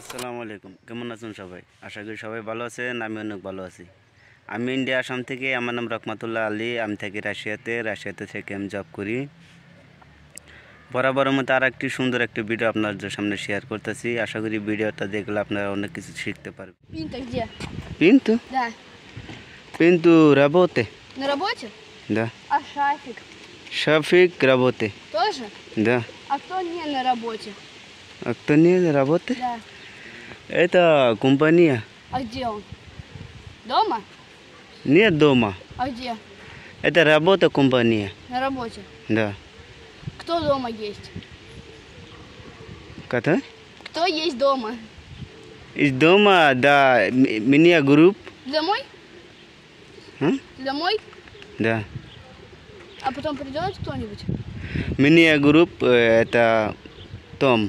আসসালামু আলাইকুম, কেমন আছেন সবাই? আশা করি সবাই ভালো আছেন। আমি অনেক ভালো আছি। আমি ইন্ডিয়া আসাম থেকে। আমার নাম রহমাতুল্লাহ আলী। আমি থাকি রাশিয়াতে থেকে আমি জব করি। বরাবরের মতো আর একটি সুন্দর একটি ভিডিও আপনাদের সামনে শেয়ার করতেছি। আশা করি ভিডিওটা দেখলে আপনারা অনেক কিছু শিখতে পারবেন। Пинта где? Пинту? Да. Пинту работе. На работе? Да. А Шафик? Шафик работе. Тоже? Да. А кто не на работе? А кто не работе? Да. Это компания. А где он? Дома? Нет дома. А где? Это работа компания. На работе. Да. Кто дома есть? Кто? Кто есть дома? Из дома, да, меня групп. Ты домой? А? Ты домой? Да. А потом придет кто-нибудь? Меня групп это Том.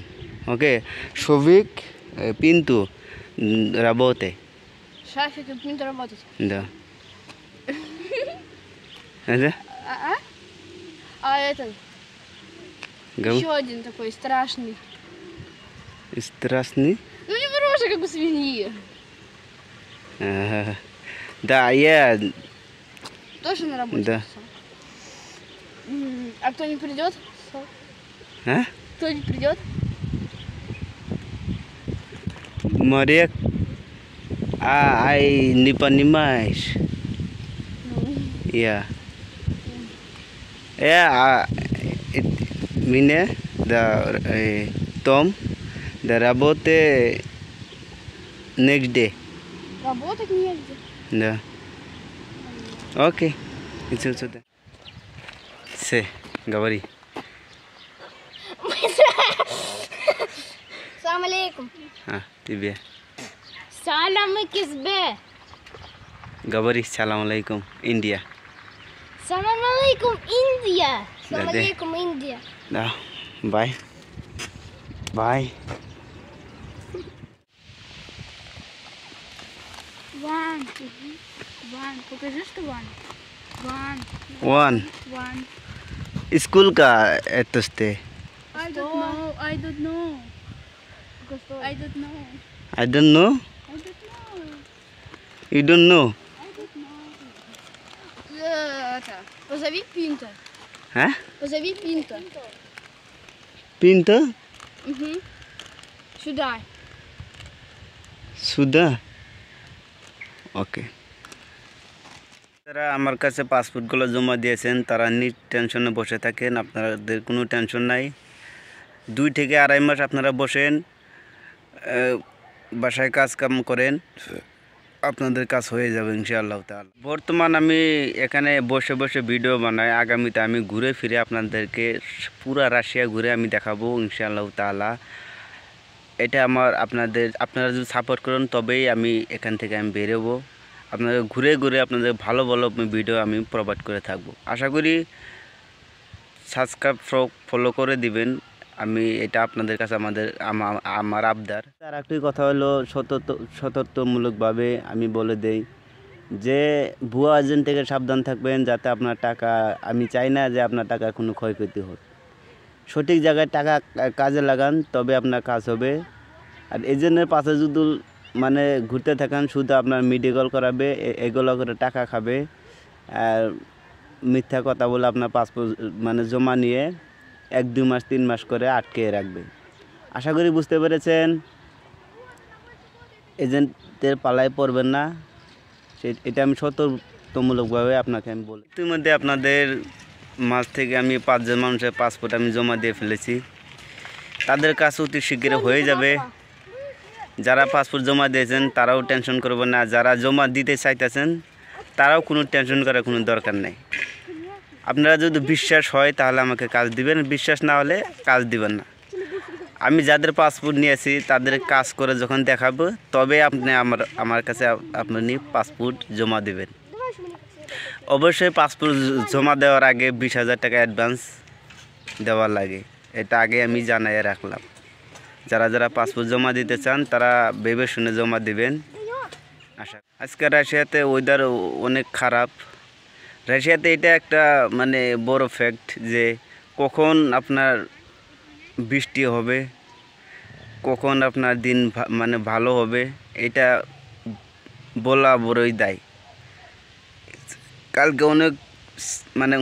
Окей. Шовик Пинту работе. Шафик и Пинта работать. Да. Это? А? А этот? Еще один такой страшный. Страшный? Ну не хороший, как у свиньи. Да, я... Тоже на работе? Да. А кто не придет? А? Кто не придет? Моряк. Ай, не понимаешь. Я. Меня, да, Том, да, работе next day. Работать негде. Да. Окей. Иди сюда. Все, говори. Салам алейкум. Тебе. Салам кизбе. Говори салам алейкум, Индия. Салам алейкум, Индия. Салам Да-да. алейкум, Индия. Да. Bye. Bye. Ван. Ван. Покажи, что ван. Ван. One. Ван. School का एतस्ते. I don't know. I don't know. I don't know. I don't know. I don't know. You don't know. I don't know. Это. Позови Пинта. Huh? Позови Пинта. Pinta? Угу. Сюда. সুদা ওকে। যারা আমার কাছে পাসপোর্টগুলো জমা দিয়েছেন তারা টেনশনে বসে থাকেন। আপনাদের কোনো টেনশন নাই। 2 থেকে 2.5 মাস আপনারা বসেন, বাসায় কাজ কাম করেন, আপনাদের কাজ হয়ে যাবে ইনশাআল্লাহ তাআলা। বর্তমান আমি এখানে বসে বসে ভিডিও বানাই। আগামীতে আমি ঘুরে ফিরে আপনাদেরকে পুরা রাশিয়া ঘুরে আমি দেখাবো ইনশাআল্লাহ তাআলা। এটা আপনারা যদি সাপোর্ট করেন তবেই আমি এখান থেকে আমি বেরোবো। আপনাদের ঘুরে ঘুরে আপনাদের ভালো ভালো ভিডিও আমি প্রোভাইড করে থাকবো। আশা করি সাবস্ক্রাইব ফলো করে দিবেন। আমি এটা আপনাদের কাছে আমার আবদার। আর একটি কথা হলো, সতর্কমূলকভাবে আমি বলে দেই যে ভুয়া এজেন্ট থেকে সাবধান থাকবেন, যাতে আপনার টাকা, আমি চাই না যে আপনার টাকার কোনো ক্ষয়ক্ষতি হোক। সঠিক জায়গায় টাকা কাজে লাগান, তবে আপনার কাজ হবে। আর এজেন্টের পাশে যদি মানে ঘুরতে থাকেন, শুধু আপনার মেডিকেল করাবে, এগুলো করে টাকা খাবে, আর মিথ্যা কথা বলে আপনার পাসপোর্ট মানে জমা নিয়ে 1-2 মাস 3 মাস করে আটকে রাখবে। আশা করি বুঝতে পেরেছেন। এজেন্টের পালায় পড়বেন না, এটা আমি সতর্কমূলকভাবে আপনাকে আমি বলি। ইতিমধ্যে আপনাদের মাঝ থেকে আমি 5 জন মানুষের পাসপোর্ট আমি জমা দিয়ে ফেলেছি। তাদের কাজ অতি শীঘ্র হয়ে যাবে। যারা পাসপোর্ট জমা দিয়েছেন তারাও টেনশন করবেন না, যারা জমা দিতে চাইতেছেন তারাও কোনো টেনশন করার কোনো দরকার নেই। আপনারা যদি বিশ্বাস হয় তাহলে আমাকে কাজ দিবেন, বিশ্বাস না হলে কাজ দিবেন না। আমি যাদের পাসপোর্ট নিয়েছি তাদের কাজ করে যখন দেখাবো, তবে আপনি আমার কাছে আপনি পাসপোর্ট জমা দেবেন। অবশ্যই পাসপোর্ট জমা দেওয়ার আগে 20,000 টাকা অ্যাডভান্স দেওয়া লাগে, এটা আগে আমি জানাই রাখলাম। যারা যারা পাসপোর্ট জমা দিতে চান তারা ভেবে শুনে জমা দিবেন। আজকে রাশিয়াতে ওয়েদার অনেক খারাপ। রাশিয়াতে এটা একটা মানে বড় ফ্যাক্ট যে কখন আপনার বৃষ্টি হবে কখন আপনার দিন মানে ভালো হবে এটা বলা বড়ই দায়। কালকে অনেক মানে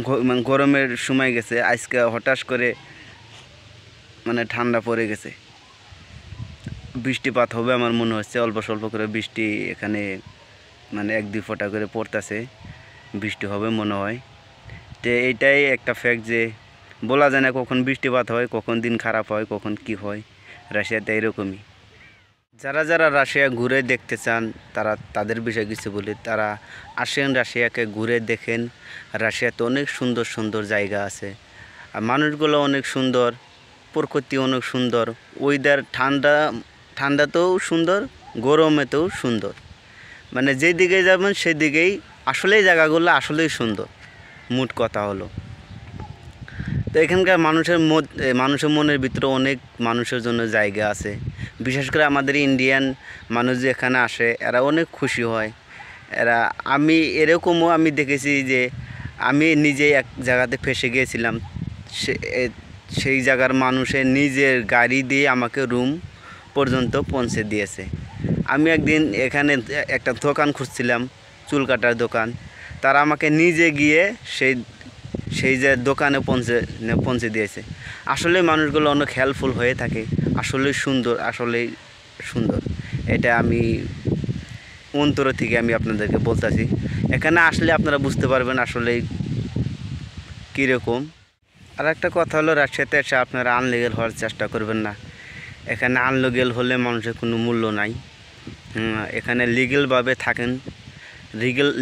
গরমের সময় গেছে, আজকে হঠাৎ করে মানে ঠান্ডা পড়ে গেছে। বৃষ্টিপাত হবে আমার মনে হচ্ছে, অল্প স্বল্প করে বৃষ্টি এখানে মানে 1-2 ফোঁটা করে পড়তেছে, বৃষ্টি হবে মনে হয়। তো এইটাই একটা ফ্যাক্ট যে বলা যায় না কখন বৃষ্টিপাত হয়, কখন দিন খারাপ হয়, কখন কি হয়। রাশিয়াতে এরকমই। যারা যারা রাশিয়া ঘুরে দেখতে চান তারা তাদের বিষয়ে কিছু বলি, তারা আসেন রাশিয়াকে ঘুরে দেখেন। রাশিয়াতে অনেক সুন্দর সুন্দর জায়গা আছে, আর মানুষগুলো অনেক সুন্দর, প্রকৃতি অনেক সুন্দর, ওয়েদার ঠান্ডাতেও সুন্দর, গরমেতেও সুন্দর। মানে যেদিকে যাবেন সেদিকেই আসলেই জায়গাগুলো আসলেই সুন্দর, মোট কথা হলো। তো এখানকার মানুষের মনের ভিতরে অনেক মানুষের জন্য জায়গা আছে। বিশেষ করে আমাদের ইন্ডিয়ান মানুষ যে এখানে আসে এরা অনেক খুশি হয়। এরকমও আমি দেখেছি যে আমি নিজে এক জায়গাতে ফেসে গিয়েছিলাম, সেই জায়গার মানুষের নিজের গাড়ি দিয়ে আমাকে রুম পর্যন্ত পৌঁছে দিয়েছে। আমি একদিন এখানে একটা দোকান খুঁজছিলাম, চুল কাটার দোকান, তারা আমাকে নিজে গিয়ে সেই যে দোকানে পৌঁছে দিয়েছে। আসলে মানুষগুলো অনেক হেল্পফুল হয়ে থাকে, আসলেই সুন্দর। এটা আমি অন্তর থেকে আমি আপনাদেরকে বলতেছি। এখানে আসলে আপনারা বুঝতে পারবেন আসলে কীরকম। আর একটা কথা হলো, রাশিয়াতে এসে আপনারা আনলিগেল হওয়ার চেষ্টা করবেন না। এখানে আনলিগেল হলে মানুষের কোনো মূল্য নাই। এখানে লিগেলভাবে থাকেন,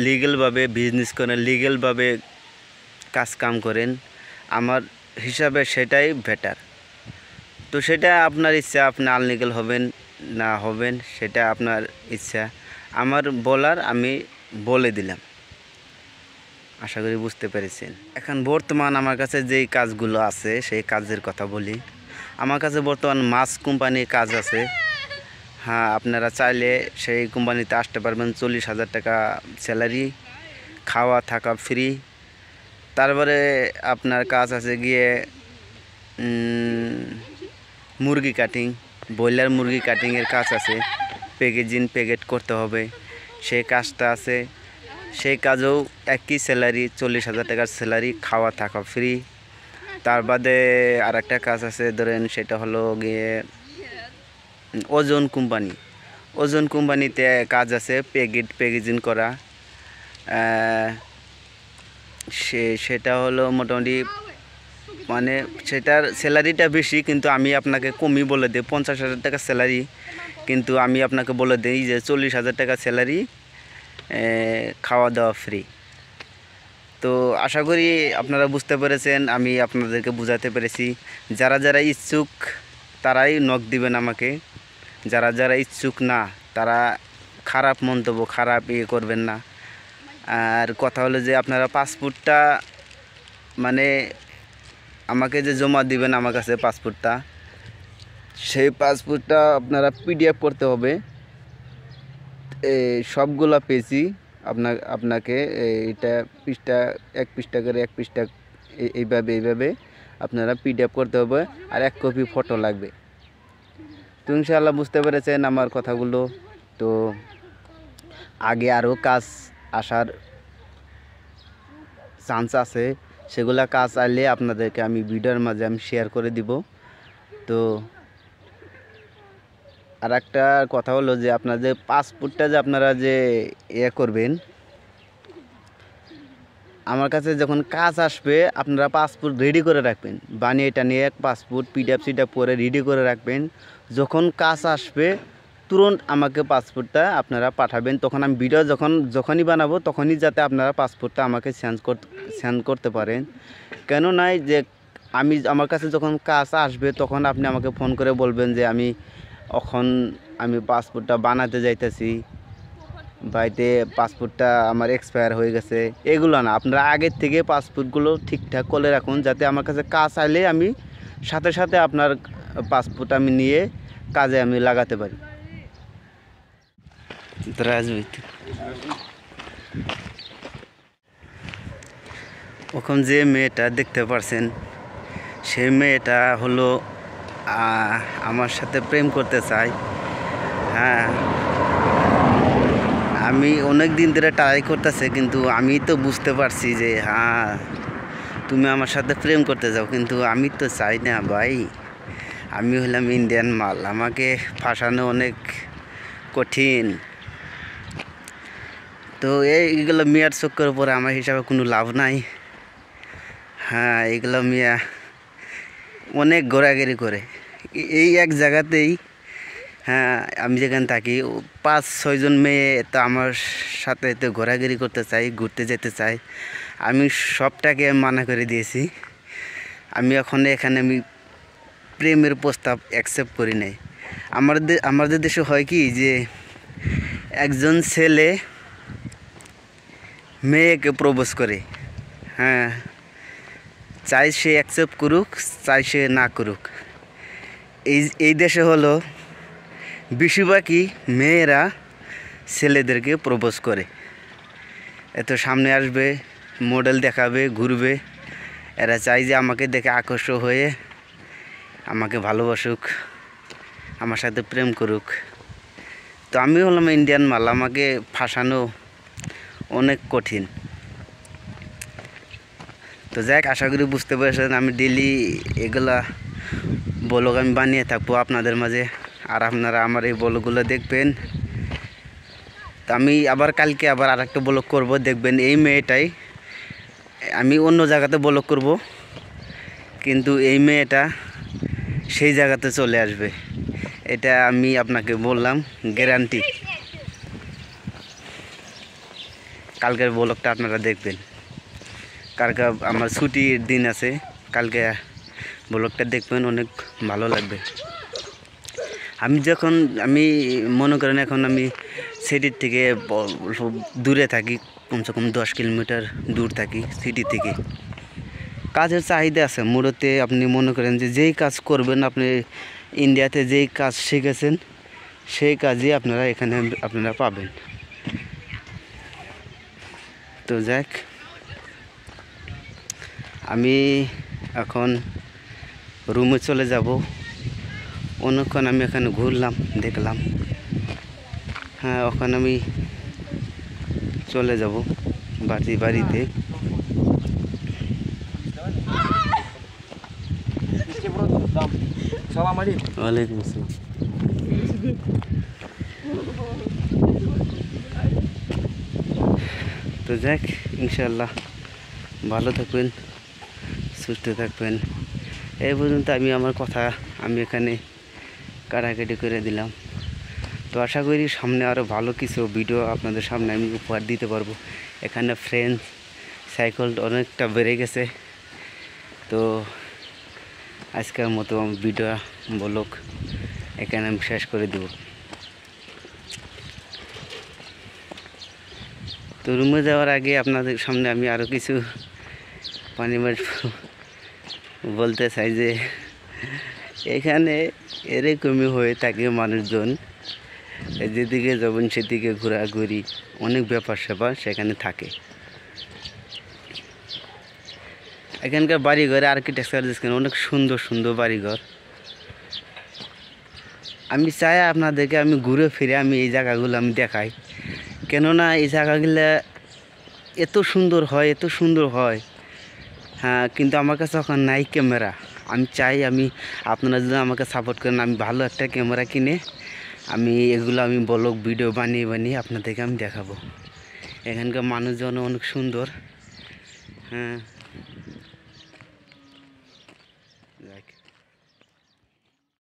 লিগেলভাবে বিজনেস করেন, লিগেলভাবে কাম করেন। আমার হিসাবে সেটাই বেটার। তো সেটা আপনার ইচ্ছা, আপনি আনলিগেল হবেন না হবেন সেটা আপনার ইচ্ছা। আমার বলার আমি বলে দিলাম, আশা করি বুঝতে পেরেছেন। এখন বর্তমান আমার কাছে যেই কাজগুলো আছে সেই কাজের কথা বলি। আমার কাছে বর্তমান মাছ কোম্পানির কাজ আছে। হ্যাঁ, আপনারা চাইলে সেই কোম্পানিতে আসতে পারবেন। 40,000 টাকা স্যালারি, খাওয়া থাকা ফ্রি। তারপরে আপনার কাজ আছে গিয়ে মুরগি কাটিং, ব্রয়লার মুরগি কাটিংয়ের কাজ আছে, প্যাকেট করতে হবে, সেই কাজটা আছে। সেই কাজেও একই স্যালারি, 40,000 টাকার স্যালারি, খাওয়া থাকা ফ্রি। তার বাদে আর একটা কাজ আছে, ধরেন সেটা হলো গিয়ে ওজন কোম্পানিতে কাজ আছে, প্যাকেজিং করা। সেটা হলো মোটামুটি মানে সেটার স্যালারিটা বেশি, কিন্তু আমি আপনাকে কমই বলে দিই, 50,000 টাকা স্যালারি, কিন্তু আমি আপনাকে বলে দিই যে 40,000 টাকা স্যালারি, খাওয়া দাওয়া ফ্রি। তো আশা করি আপনারা বুঝতে পেরেছেন, আমি আপনাদেরকে বোঝাতে পেরেছি। যারা যারা ইচ্ছুক তারাই নক দিবেন আমাকে, যারা ইচ্ছুক না তারা খারাপ মন্তব্য, খারাপ করবেন না। আর কথা হলো যে আপনারা পাসপোর্টটা মানে আমাকে যে জমা দিবেন আমার কাছে পাসপোর্টটা, সেই পাসপোর্টটা আপনারা পিডিএফ করতে হবে। সবগুলা পেজই আপনাকে এটা এক পৃষ্ঠা করে এইভাবে আপনারা পিডিএফ করতে হবে, আর 1 কপি ফটো লাগবে। তো ইনশাআল্লাহ বুঝতে পেরেছেন আমার কথাগুলো। তো আগে আরও কাজ আসার চান্স আছে, সেগুলা কাজ আইলে আপনাদেরকে আমি ভিডিওর মাঝে আমি শেয়ার করে দিব। তো আর একটা কথা হলো যে আপনাদের পাসপোর্টটা যে আপনারা যে করবেন, আমার কাছে যখন কাজ আসবে আপনারা পাসপোর্ট রেডি করে রাখবেন, বানিয়ে এটা নিয়ে পাসপোর্ট পিডিএফ করে রেডি করে রাখবেন। যখন কাজ আসবে তুরন্ত আমাকে পাসপোর্টটা আপনারা পাঠাবেন। তখন আমি ভিডিও যখনই বানাবো তখনই যাতে আপনারা পাসপোর্টটা আমাকে সেন্ড করতে পারেন। কেন নাই যে আমার কাছে যখন কাজ আসবে তখন আপনি আমাকে ফোন করে বলবেন যে আমি পাসপোর্টটা বানাতে যাইতেছি, বাড়িতে পাসপোর্টটা আমার এক্সপায়ার হয়ে গেছে। এগুলো না, আপনারা আগের থেকে পাসপোর্টগুলো ঠিকঠাক করে রাখুন, যাতে আমার কাছে কাজ আইলে আমি সাথে সাথে আপনার পাসপোর্ট আমি নিয়ে কাজে আমি লাগাতে পারি। ওখান যে মেয়েটা দেখতে পারছেন সেই মেয়েটা হলো আমার সাথে প্রেম করতে চায়। হ্যাঁ, আমি অনেক দিন ধরে ট্রাই করতেছে, কিন্তু আমি তো বুঝতে পারছি যে হ্যাঁ তুমি আমার সাথে প্রেম করতে যাও, কিন্তু আমি তো চাই না ভাই। আমি হলাম ইন্ডিয়ান মাল, আমাকে ফাঁসানো অনেক কঠিন। তো এইগুলো মেয়ের চক্কর পরে আমার হিসাবে কোনো লাভ নাই। হ্যাঁ, এগুলো মেয়ে অনেক ঘোরাঘুরি করে এই এক জায়গাতেই। হ্যাঁ, আমি যেখানে থাকি 5-6 জন মেয়ে তো আমার সাথে তো ঘোরাঘুরি করতে চাই, ঘুরতে যেতে চাই। আমি সবটাকে মানা করে দিয়েছি। আমি এখন এখানে আমি প্রেমের প্রস্তাব অ্যাকসেপ্ট করি নাই। আমাদের দেশে হয় কি যে একজন ছেলে মেয়েকে প্রপোজ করে। হ্যাঁ, চাই সে অ্যাকসেপ্ট করুক, চাই সে না করুক। এই দেশে হলো বেশিরভাগই মেয়েরা ছেলেদেরকে প্রপোজ করে। এত সামনে আসবে, মডেল দেখাবে, ঘুরবে। এরা চাই যে আমাকে দেখে আকর্ষণ হয়ে আমাকে ভালোবাসুক, আমার সাথে প্রেম করুক। তো আমি হলাম ইন্ডিয়ান মাল, আমাকে ফাঁসানো অনেক কঠিন। তো যাক, আশা করি বুঝতে পেরেছেন। আমি ডেলি এগুলা ব্লগ আমি বানিয়ে থাকবো আপনাদের মাঝে, আর আপনারা আমার এই ব্লগগুলো দেখবেন। তো আমি আবার কালকে আবার আরেকটা ব্লগ করব, দেখবেন এই মেয়েটাই। আমি অন্য জায়গাতে ব্লগ করব, কিন্তু এই মেয়েটা সেই জায়গাতে চলে আসবে, এটা আমি আপনাকে বললাম, গ্যারান্টি। কালকের ব্লগটা আপনারা দেখবেন, কালকে আমার ছুটির দিন আছে, কালকে ব্লগটা দেখবেন, অনেক ভালো লাগবে। আমি মনে করেন এখন আমি সিটির থেকে দূরে থাকি, কমসে কম 10 কিলোমিটার দূর থাকি সিটি থেকে। কাজের চাহিদা আছে মুরতে। আপনি মনে করেন যে যেই কাজ করবেন, আপনি ইন্ডিয়াতে যেই কাজ শিখেছেন সেই কাজই আপনারা পাবেন। তো যাক, আমি এখন রুমে চলে যাব। অনেকক্ষণ আমি এখানে ঘুরলাম, দেখলাম। হ্যাঁ, ওখানে আমি চলে যাব বাড়িতে। ওয়ালাইকুম আসসালাম। তো যাক, ইনশাল্লাহ ভালো থাকবেন, সুস্থ থাকবেন। এই পর্যন্ত আমার কথা আমি এখানে কাটাকাটি করে দিলাম। তো আশা করি সামনে আরও ভালো কিছু ভিডিও আপনাদের সামনে আমি উপহার দিতে পারবো। এখানে ফ্রেন্ড সাইকেল অনেকটা বেড়ে গেছে। তো আজকের মতো ভিডিও ব্লগ এখানে আমি শেষ করে দেব। তো রুমে যাওয়ার আগে আপনাদের সামনে আমি আরও কিছু বলতে চাই যে এখানে এরকমই হয়ে থাকে মানুষজন, যেদিকে যাবেন সেদিকে ঘোরাঘুরি, অনেক ব্যাপার স্যাপার সেখানে থাকে। এখানকার বাড়িঘরে আর্কিটেকচার দেখছেন, অনেক সুন্দর সুন্দর বাড়িঘর। আমি চাই আপনাদেরকে আমি ঘুরে ফিরে আমি এই জায়গাগুলো আমি দেখাই, কেননা এই জায়গাগুলো এত সুন্দর হয়। হ্যাঁ, কিন্তু আমার কাছে এখন নাই ক্যামেরা। আমি চাই আপনারা যদি আমাকে সাপোর্ট করেন, আমি ভালো একটা ক্যামেরা কিনে আমি ব্লগ ভিডিও বানিয়ে আপনাদেরকে আমি দেখাবো। এখানকার মানুষজন অনেক সুন্দর। হ্যাঁ।